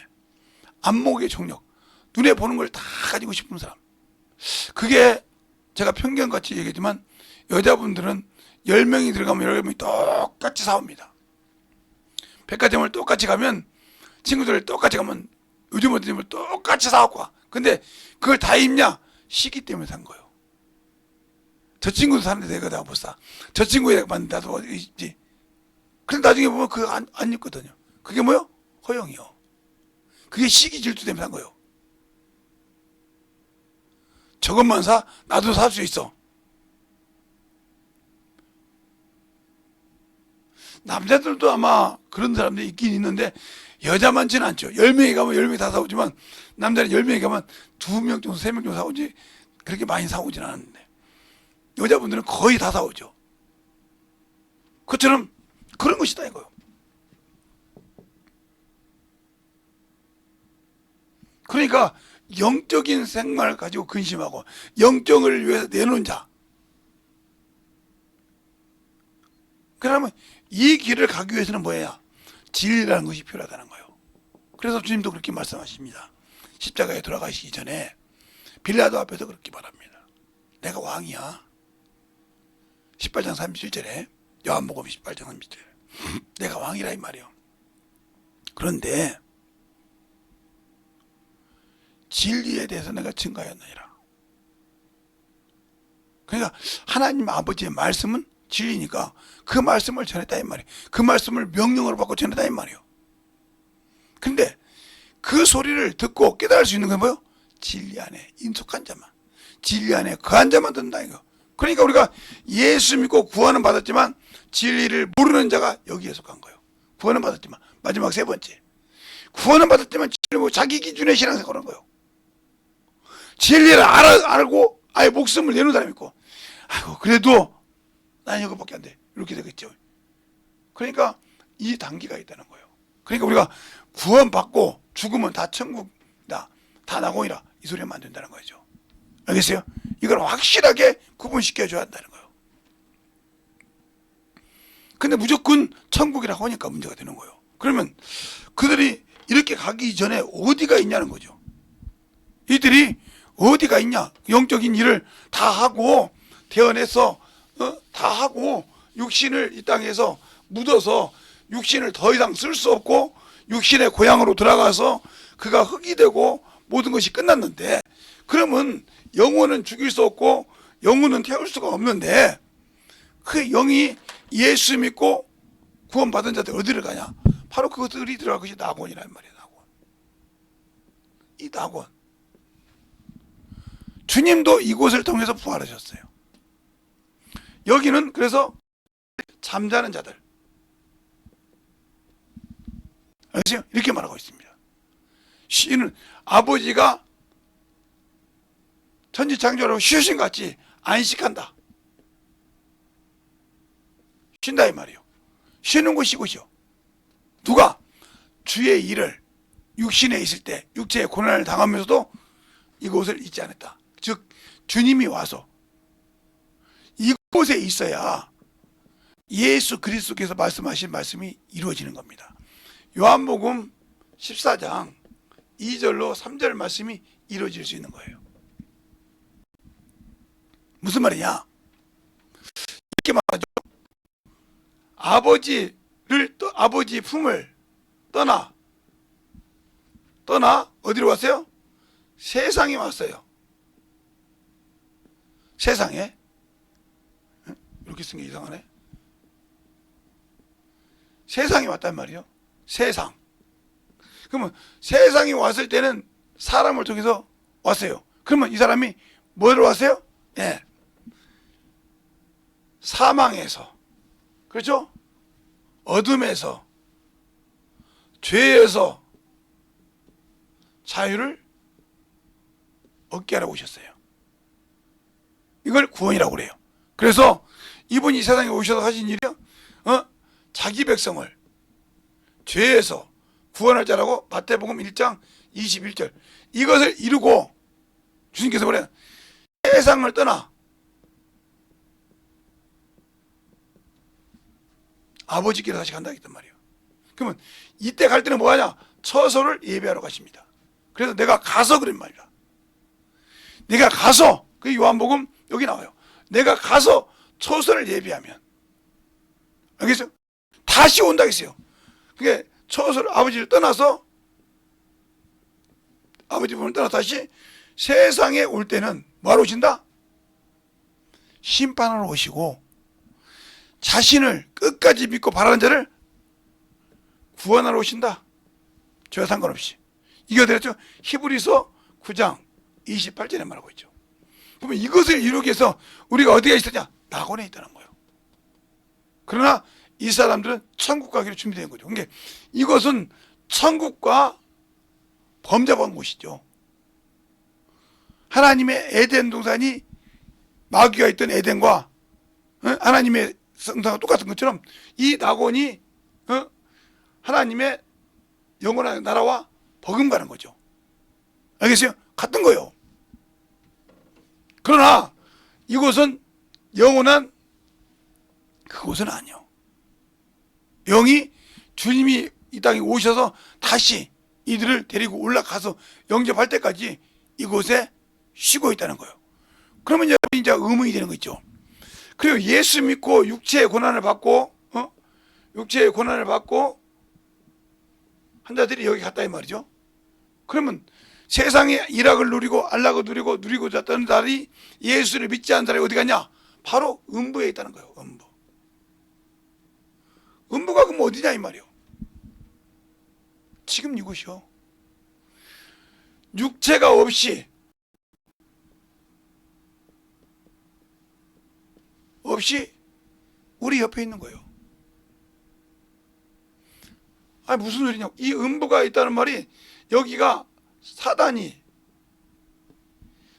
안목의 총력, 눈에 보는 걸 다 가지고 싶은 사람. 그게 제가 편견같이 얘기하지만 여자분들은 10명이 들어가면 10명이 똑같이 싸웁니다. 백화점을 똑같이 가면 친구들 똑같이 가면 요즘 어떤 똑같이 사갖고 와. 근데 그걸 다 입냐? 시기 때문에 산 거예요. 저 친구도 사는데 내가 못 사. 저 친구에 맞는데 나도 입지. 그런데 나중에 보면 그거 안 입거든요. 그게 뭐요? 허영이요. 그게 시기 질투 때문에 산 거예요. 저것만 사? 나도 살 수 있어. 남자들도 아마 그런 사람들이 있긴 있는데 여자 많지는 않죠. 10명이 가면 10명이 다 사오지만 남자는 10명이 가면 2명 정도 3명 정도 사오지 그렇게 많이 사오진 않았는데 여자분들은 거의 다 사오죠. 그처럼 그런 것이다 이거요. 그러니까 영적인 생활을 가지고 근심하고 영적을 위해서 내놓은 자, 그러면 이 길을 가기 위해서는 뭐예요? 진리라는 것이 필요하다는 거예요. 그래서 주님도 그렇게 말씀하십니다. 십자가에 돌아가시기 전에 빌라도 앞에서 그렇게 말합니다. 내가 왕이야. 18장 37절에 요한복음 18장 37절에 내가 왕이라 이 말이에요. 그런데 진리에 대해서 내가 증거하였느니라. 그러니까 하나님 아버지의 말씀은 진리니까 그 말씀을 전했다 이 말이에요. 그 말씀을 명령으로 받고 전했다 이 말이에요. 근데 그 소리를 듣고 깨달을 수 있는 건 뭐예요? 진리 안에 인속한 자만, 진리 안에 거한 자만 듣는다 이거. 그러니까 우리가 예수 믿고 구원은 받았지만 진리를 모르는 자가 여기에 속한 거예요. 구원은 받았지만 마지막 세 번째, 구원은 받았지만 진리를 자기 기준의 신앙생활을 하는 거예요. 진리를 알고 아예 목숨을 내놓은 사람이 있고, 아이고 그래도 난 이거밖에 안 돼. 이렇게 되겠죠. 그러니까 이 단계가 있다는 거예요. 그러니까 우리가 구원받고 죽으면 다 천국이다, 다 낙원이라 이 소리 하면 안 된다는 거죠. 알겠어요? 이걸 확실하게 구분시켜줘야 한다는 거예요. 근데 무조건 천국이라고 하니까 문제가 되는 거예요. 그러면 그들이 이렇게 가기 전에 어디가 있냐는 거죠. 이들이 어디가 있냐? 영적인 일을 다 하고 태어나서 다 하고 육신을 이 땅에서 묻어서 육신을 더 이상 쓸 수 없고 육신의 고향으로 들어가서 그가 흙이 되고 모든 것이 끝났는데, 그러면 영혼은 죽일 수 없고 영혼은 태울 수가 없는데 그 영이 예수 믿고 구원받은 자들 어디를 가냐? 바로 그것들이 들어갈 것이 낙원이란 말이에요. 낙원. 이 낙원. 주님도 이곳을 통해서 부활하셨어요. 여기는 그래서 잠자는 자들, 알겠어요? 이렇게 말하고 있습니다. 쉬는 아버지가 천지창조로 쉬신 같이 안식한다, 쉰다 이 말이에요. 쉬는 곳이 이곳이요. 누가? 주의 일을 육신에 있을 때 육체의 고난을 당하면서도 이곳을 잊지 않았다. 즉 주님이 와서 이곳에 있어야 예수 그리스도께서 말씀하신 말씀이 이루어지는 겁니다. 요한복음 14장 2절로 3절 말씀이 이루어질 수 있는 거예요. 무슨 말이냐? 이렇게 말하죠. 아버지 품을 떠나 어디로 왔어요? 세상에 왔어요. 세상에. 이렇게 쓴 게 이상하네. 세상에 왔단 말이에요. 세상. 그러면 세상에 왔을 때는 사람을 통해서 왔어요. 그러면 이 사람이 뭐로 왔어요? 예. 사망에서, 그렇죠? 어둠에서, 죄에서 자유를 얻게 하라고 오셨어요. 이걸 구원이라고 그래요. 그래서 이분이 세상에 오셔서 하신 일이요, 자기 백성을 죄에서 구원할 자라고 마태복음 1장 21절 이것을 이루고 주님께서 그래요. 세상을 떠나 아버지께로 다시 간다 했단 말이에요. 그러면 이때 갈 때는 뭐하냐? 처소를 예배하러 가십니다. 그래서 내가 가서 그런 말이야. 내가 가서, 그 요한복음 여기 나와요. 내가 가서 처소를 예배하면, 알겠어요? 다시 온다 했어요. 그게 처소를, 아버지를 떠나서, 아버지 분을 떠나 다시 세상에 올 때는 뭐하러 오신다? 심판하러 오시고 자신을 끝까지 믿고 바라는 자를 구원하러 오신다. 죄와 상관없이. 이게 어디 갔죠? 히브리서 9장 28절에 말하고 있죠. 그러면 이것을 이루기 위해서 우리가 어디가 있었냐? 낙원에 있다는 거예요. 그러나 이 사람들은 천국 가기로 준비된 거죠. 그러니까 이것은 천국과 범접한 곳이죠. 하나님의 에덴 동산이 마귀가 있던 에덴과 하나님의 성상과 똑같은 것처럼 이 낙원이 하나님의 영원한 나라와 버금가는 거죠. 알겠어요? 같은 거예요. 그러나 이곳은 영원한 그곳은 아니요. 영이 주님이 이 땅에 오셔서 다시 이들을 데리고 올라가서 영접할 때까지 이곳에 쉬고 있다는 거예요. 그러면 이제 의문이 되는 거 있죠. 그리고 예수 믿고 육체의 고난을 받고 한 자들이 여기 갔다 이 말이죠. 그러면 세상의 일악을 누리고 안락을 누리고 잤던 자들이 예수를 믿지 않은 사람이 어디 갔냐? 바로 음부에 있다는 거예요. 음부가 그럼 어디냐 이 말이에요. 지금 이곳이요. 육체가 없이 우리 옆에 있는 거예요. 아니 무슨 소리냐고. 이 음부가 있다는 말이 여기가 사단이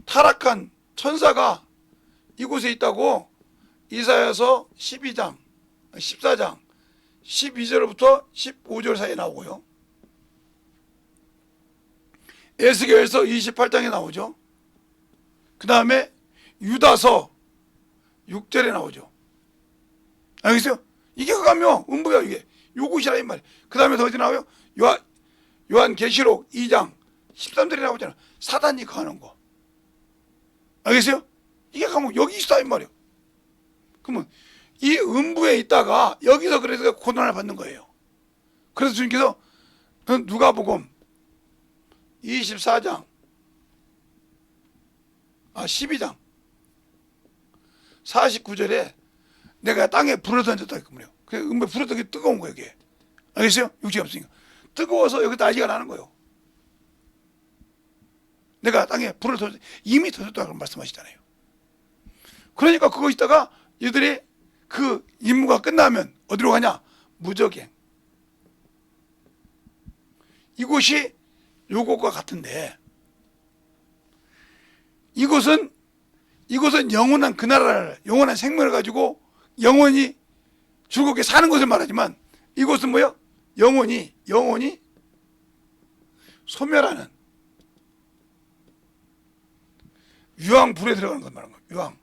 타락한 천사가 이곳에 있다고 이사야서 12장 14장 12절부터 15절 사이에 나오고요. 에스겔서 28장에 나오죠. 그 다음에 유다서 6절에 나오죠. 알겠어요? 이게 가면 음부야. 이게 요곳이라 이 말이에요. 그 다음에 더 어디 나와요? 요한계시록 2장 13절에 나오잖아. 사단이 거하는 거. 알겠어요? 이게 가면 여기 있다 이 말이에요. 그러면 이 음부에 있다가 여기서 그래서 고난을 받는 거예요. 그래서 주님께서 누가복음 12장 49절에 내가 땅에 불을 던졌다 했거든요. 그 음부에 불을 던게 뜨거운 거예요. 이게. 알겠어요? 육체가 없으니까. 뜨거워서 여기 난리가 나는 거예요. 내가 땅에 불을 던졌 이미 던졌다고 말씀하시잖아요. 그러니까 그거 있다가 이들이 그 임무가 끝나면 어디로 가냐? 무적행. 이곳이 요것과 같은데 이곳은 영원한 그 나라를 영원한 생명을 가지고 영원히 즐겁게 사는 것을 말하지만 이곳은 뭐요? 영원히 소멸하는 유황불에 들어가는 것을 말하는 거예요. 유황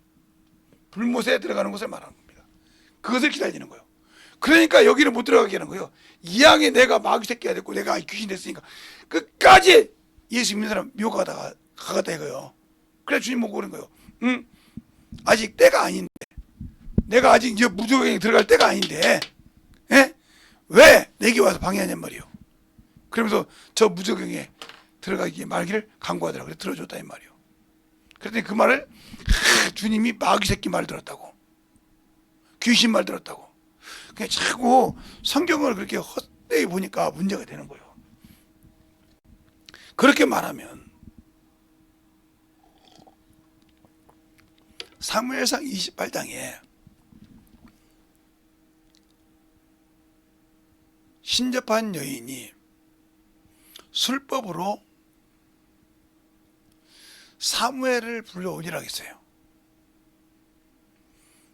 불못에 들어가는 것을 말하는 겁니다. 그것을 기다리는 거예요. 그러니까 여기를 못 들어가게 하는 거예요. 이왕에 내가 마귀 새끼가 됐고 내가 귀신 됐으니까 끝까지 예수 믿는 사람 미혹하다가 가겠다 이거예요. 그래 주님 보고 그런 거예요. 아직 때가 아닌데 내가 아직 이제 무적행에 들어갈 때가 아닌데 왜 내게 와서 방해하냔 말이에요. 그러면서 저 무적행에 들어가기 말기를 강구하더라. 그래 들어줬다 이 말이에요. 그랬더니 그 말을 주님이 마귀 새끼 말 들었다고 귀신 말 들었다고 그냥 자꾸 성경을 그렇게 헛되이 보니까 문제가 되는 거예요. 그렇게 말하면 사무엘상 28장에 신접한 여인이 술법으로 사무엘을 불러오니라 했어요.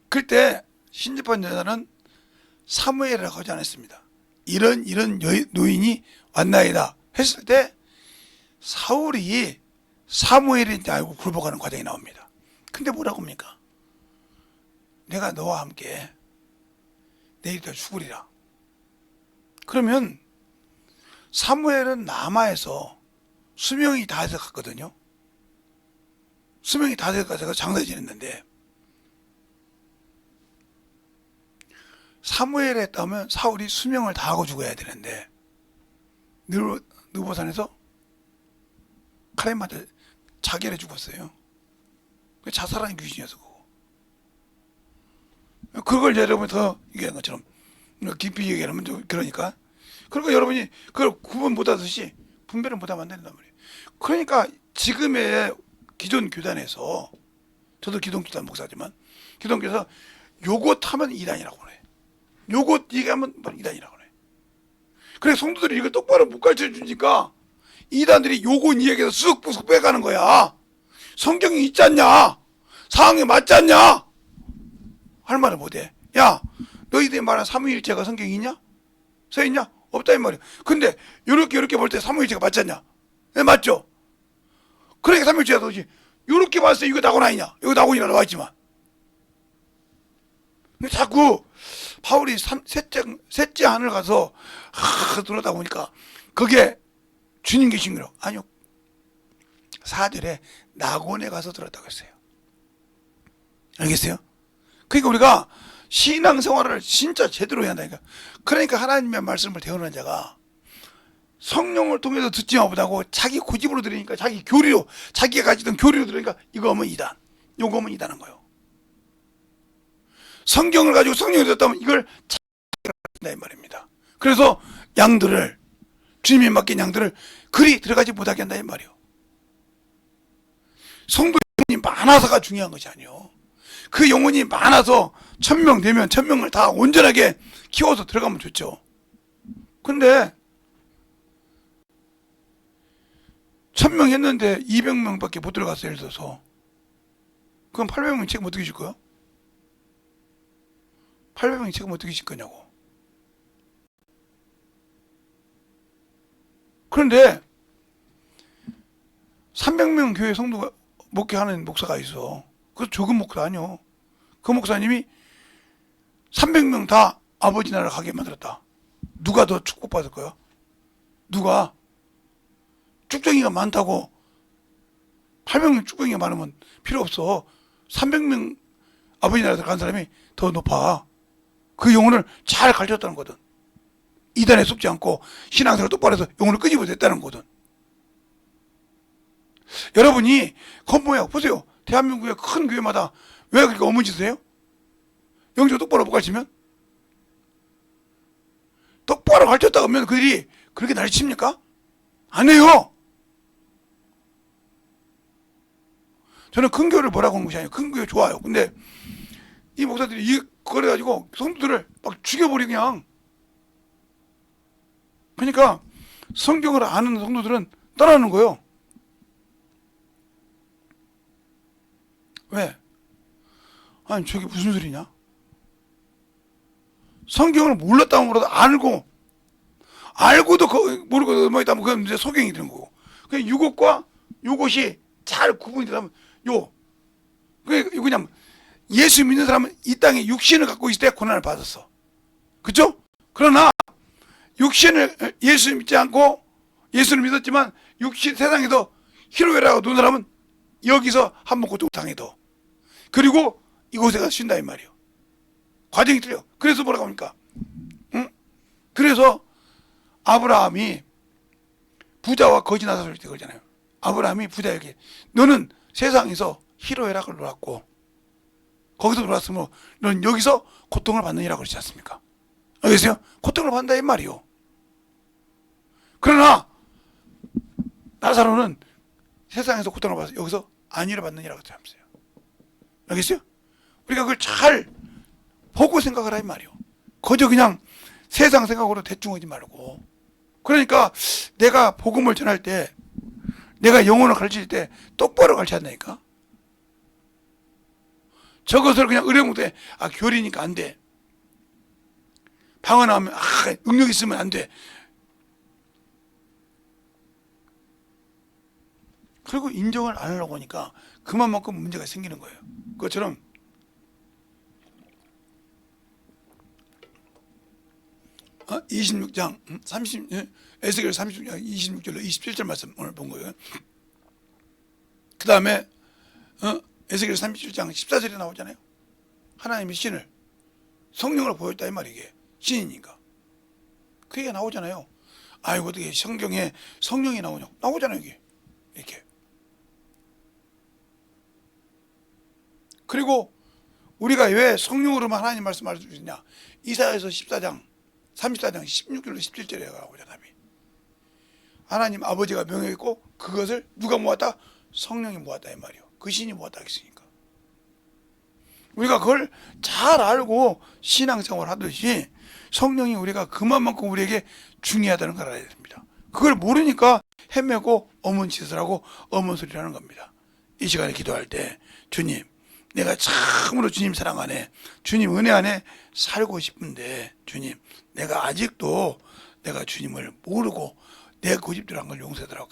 그때 신접한 여자는 사무엘이라고 하지 않았습니다. 이런 노인이 왔나이다 했을 때 사울이 사무엘인지 알고 굴복하는 과정이 나옵니다. 근데 뭐라고 합니까? 내가 너와 함께 내일 더 죽으리라. 그러면 사무엘은 남아에서 수명이 다 돼서 갔거든요. 수명이 다 돼서 가서 장사에 지냈는데 사무엘에 했다면 사울이 수명을 다하고 죽어야 되는데 느보산에서 칼에 맞아 자결해 죽었어요. 자살한 귀신이어서 그걸 여러분이 더 얘기한 것처럼 깊이 얘기하면 좀 그러니까 여러분이 그걸 구분 못하듯이 분별을 못하면 안 된단 말이에요. 그러니까 지금의 기존 교단에서 저도 기독교단 목사지만 기독교에서 요것 하면 이단이라고 그래. 요것 얘기하면 이단이라고 그래. 그래 성도들이 이걸 똑바로 못 가르쳐 주니까 이단들이 요것 이야기해서 쑥쑥 빼가는 거야. 성경이 있지 않냐? 상황에 맞지 않냐? 할 말을 못해. 야, 너희들이 말한 삼위일체가 성경에 있냐? 써있냐? 없다 이 말이야. 근데 요렇게 볼 때 삼위일체가 맞지 않냐? 네, 맞죠? 그러니까 삼위일체가 도대체 요렇게 봤을 때 이거 낙원아니냐? 이거 낙원이라 나와있지만 자꾸 바울이 셋째 하늘 가서 들어다 보니까 그게 주님 계신 거라고. 아니요. 4절에 낙원에 가서 들었다고 했어요. 알겠어요? 그러니까 우리가 신앙생활을 진짜 제대로 해야 한다니까. 그러니까 하나님의 말씀을 대언하는 자가 성령을 통해서 듣지만 못하고 자기 고집으로 들으니까 자기 교리로 자기가 가지던 교리로 들으니까 이거 하면 이단, 요거 하면 이단한 거예요. 성경을 가지고 성령이 듣다면 이걸 자기가 가진다 이 말입니다. 그래서 양들을 주님이 맡긴 양들을 그리 들어가지 못하게 한다 이 말이에요. 성도 영혼이 많아서가 중요한 것이 아니에요. 그 영혼이 많아서 1000명 되면 1000명을 다 온전하게 키워서 들어가면 좋죠. 근데 1000명 했는데 200명밖에 못 들어갔어요. 예를 들어서 그럼 800명 책임 어떻게 질 거야? 800명 책임 어떻게 질 거냐고. 그런데 300명 교회 성도가 목회하는 목사가 있어. 그래서 적은 목사 아니요. 그 목사님이 300명 다 아버지 나라 가게 만들었다. 누가 더 축복받을 거야? 누가? 쭉정이가 많다고 800명 쭉정이가 많으면 필요 없어. 300명 아버지 나라 간 사람이 더 높아. 그 영혼을 잘 가르쳤다는 거든. 이단에 속지 않고 신앙생활 똑바로 해서 영혼을 끄집어 냈다는 거든. 여러분이 건보야 보세요. 대한민국의 큰 교회마다 왜 그렇게 어문짓을 해요? 영적 똑바로 못 가르치면? 똑바로 가르쳤다 그러면 그들이 그렇게 날 칩니까? 안 해요. 저는 큰 교회를 뭐라고 하는 것이 아니에요. 큰 교회 좋아요. 근데 이 목사들이 그래가지고 성도들을 막 죽여버리 그냥. 그러니까 성경을 아는 성도들은 떠나는 거예요. 왜? 아니 저게 무슨 소리냐? 성경을 몰랐다면 몰라도 알고도 모르고 뭐 있다면 그건 이제 소경이 되는 거고. 그냥 요것과 요것이 잘 구분이 되면 그게 그냥 예수 믿는 사람은 이 땅에 육신을 갖고 있을 때 고난을 받았어. 그죠? 그러나 육신을 예수 믿지 않고 예수를 믿었지만 육신 세상에서 희로애락하고 노는 사람은 여기서 한번 고통 당해도 그리고 이곳에 가서 쉰다 이 말이에요. 과정이 틀려. 그래서 뭐라고 합니까? 응? 그래서 아브라함이 부자와 거지 나서를 때 그러잖아요. 아브라함이 부자에게 너는 세상에서 희로애락을 놀았고 거기서 놀았으면 너는 여기서 고통을 받느니라고 그러지 않습니까? 알겠어요? 고통을 받는다 이 말이요. 그러나 나사로는 세상에서 고통을 받아서 여기서 안위를 받느니라고 하면서요. 알겠어요? 우리가 그걸 잘 보고 생각을 하 이 말이요. 거저 그냥 세상 생각으로 대충 하지 말고. 그러니까 내가 복음을 전할 때 내가 영혼을 가르칠 때 똑바로 가르쳐야 한다니까. 저것을 그냥 의뢰목대, 교리니까 안 돼. 방언 하면, 능력 있으면 안 돼. 그리고 인정을 안 하려고 하니까 그만큼 문제가 생기는 거예요. 그것처럼, 어? 26장, 에스겔 36장 26절로 27절 말씀 오늘 본 거예요. 그 다음에, 에스겔 37장 14절에 나오잖아요. 하나님의 신을, 성령을 보였다 이 말이 이게. 신이니까. 그 얘기가 나오잖아요. 아이고, 어떻게 성경에 성령이 나오냐고. 나오잖아요, 이게. 이렇게. 그리고 우리가 왜 성령으로만 하나님 말씀할 수 있냐. 이사야서 14장 16절로 17절에 나오잖아요. 하나님 아버지가 명령했고 그것을 누가 모았다? 성령이 모았다 이 말이요. 그 신이 모았다 했으니까. 우리가 그걸 잘 알고 신앙생활 하듯이 성령이 우리가 그만큼 우리에게 중요하다는 걸 알아야 됩니다. 그걸 모르니까 헤매고 어문 짓을 하고 어문 소리를 하는 겁니다. 이 시간에 기도할 때 주님, 내가 참으로 주님 사랑 안에, 주님 은혜 안에 살고 싶은데 주님, 내가 아직도 내가 주님을 모르고 내 고집대로 한 걸 용서해달라고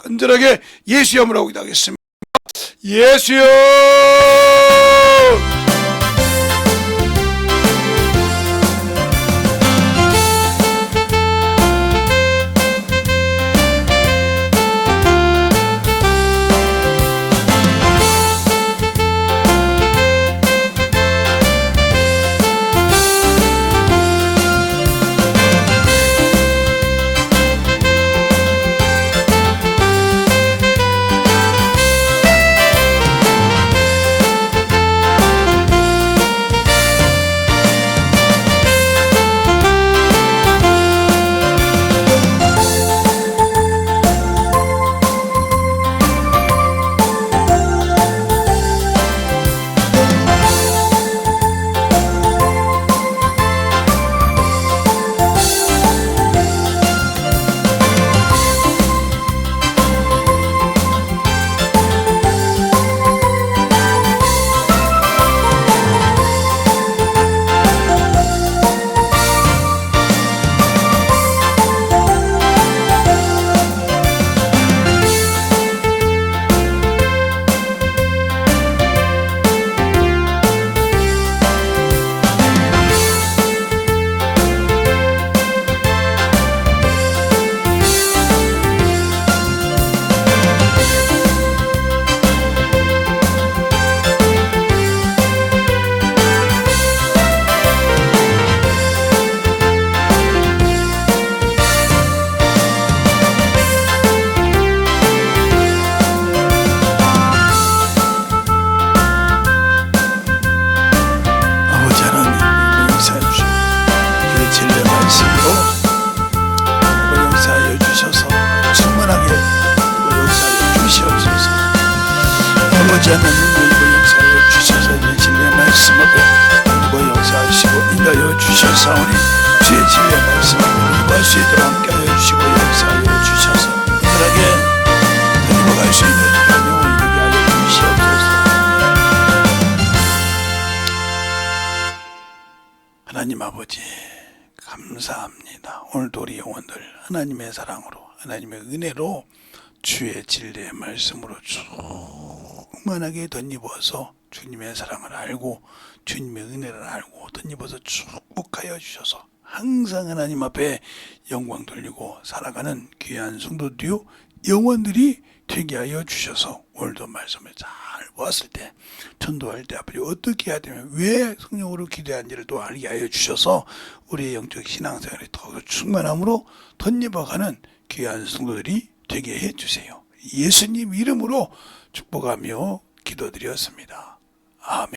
간절하게 예수의 이름으로 기도하겠습니다. 예수여! 아버지 하나님 일부 역사하여 주셔서 내 진리의 말씀 앞에 일부 역사하시고 인하여 주셔사오니 주의 진리의 말씀 앞에 일부할 수 있도록 함께하여 주시고 역사하여 주셔서 은밀하게 다니고 갈 수 있는 영혼이 되게 하여 주시옵소서. 하나님 아버지 감사합니다. 오늘도 우리 영혼들 하나님의 사랑으로 하나님의 은혜로 주의 진리의 말씀으로 충만하게 덧입어서 주님의 사랑을 알고 주님의 은혜를 알고 덧입어서 축복하여 주셔서 항상 하나님 앞에 영광 돌리고 살아가는 귀한 성도들이요 영혼들이 되게 하여 주셔서 오늘도 말씀을 잘 보았을 때 전도할 때 아버지 어떻게 해야 되면 왜 성령으로 기도하는지를 또 알게 하여 주셔서 우리의 영적 신앙생활이 더 충만함으로 덧입어가는 귀한 성도들이 되게 해주세요. 예수님 이름으로 축복하며 기도드렸습니다. 아멘.